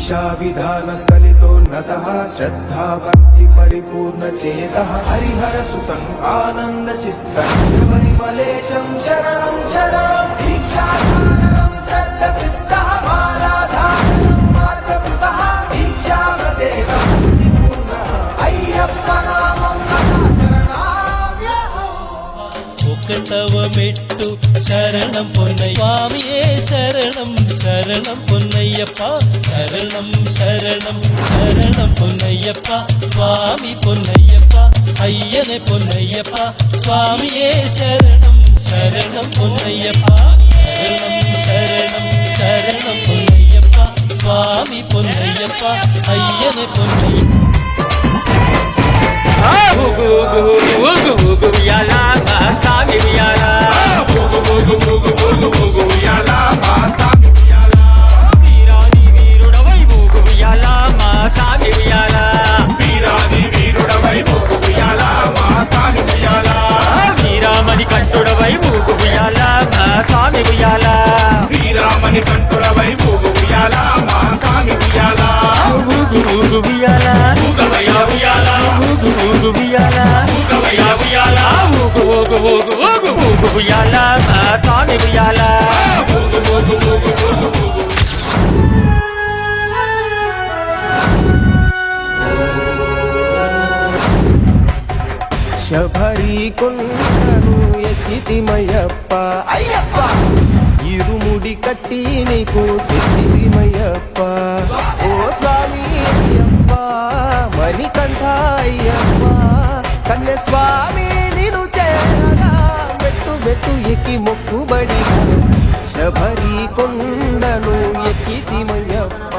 दीक्षा विधान स्खलितोन्नतः श्रद्धा भक्ति परिपूर्ण चेतः हरिहर सुतं आनंद चित्तं शबरिमलेशं शरणं शरणं दीक्षाधारणं सद्चित्तः मालाधारणं मार्गकृतः दीक्षागतेन पूर्णः अय्यप्प नामं सदा शरणाम्यहम् ఒకటవమెట్టు శరణం పొన్నయ్య స్వామియే శరణం శరణం పొన్నయ్యప్ప శరణం శరణం శరణం పొన్నయ్యప్ప స్వామి పొన్నయ్యప్ప అయ్యనే పొన్నయ్యప్ప స్వామియే శరణం శరణం పొన్నయ్యప్ప శరణం శరణం శరణం పొన్నయ్యప్ప స్వామి పొన్నయ్యప్ప అయ్యనే పొన్నయ్యప్ప ఉయ్యాలా మా సామి ఉయ్యాలా ఉయ్యాలా మా సామి ఉయ్యాలా వీరాది వీరుడవై ఊగు ఉయ్యాలా మా సామి ఉయ్యాలా వీరాది వీరుడవై ఉయ్యాలా మా సామి ఉయ్యాలా వీరామణి కంఠుడవై ఊగు ఉయ్యాలా మా సామి ఉయ్యాలా వీరామణి కంఠుడవై ఉయ్యాలా మా సామి ఉయ్యాలా ఊగు ఉయ్యాలా ఊగవయ్యా ఉయ్యాలా ఊగు ఉయ్యాలా ఊగవయ్యా ఉయ్యాలా ఊగు ఊగు ఊగు ఊగు ఊగు ఉయ్యాలా మా సామి ఉయ్యాలా ఊగు ఊగు ఊగు ఊగు ఊగు శబరి కొండను ఎక్కితిమయ్యప్ప అయ్యప్ప ఇరుముడి కట్టి నీకు తెచ్చితిమయ్యప్ప ఓ స్వామి అయ్యప్ప మణికంఠ అయ్యప్ప కన్నె స్వామి నిన్ను చేరగా మెట్టు మెట్టు ఎక్కి మొక్కుబడి శబరి కొండను ఎక్కితిమయ్యప్ప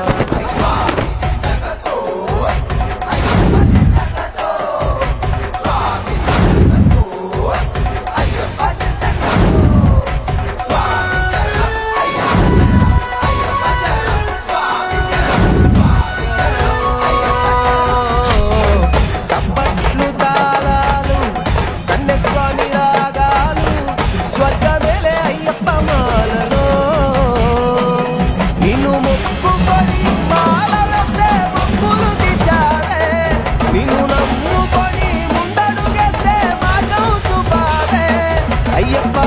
అయ్యప్ప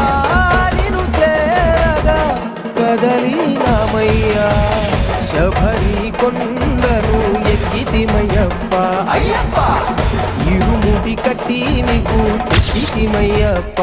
నిన్ను చేరగా కదలినామయ్యా శబరి కొండను ఎక్కితిమయ్యప్ప అయ్యప్ప ఇరుముడి కట్టి నీకు ఎక్కితిమయ్యప్ప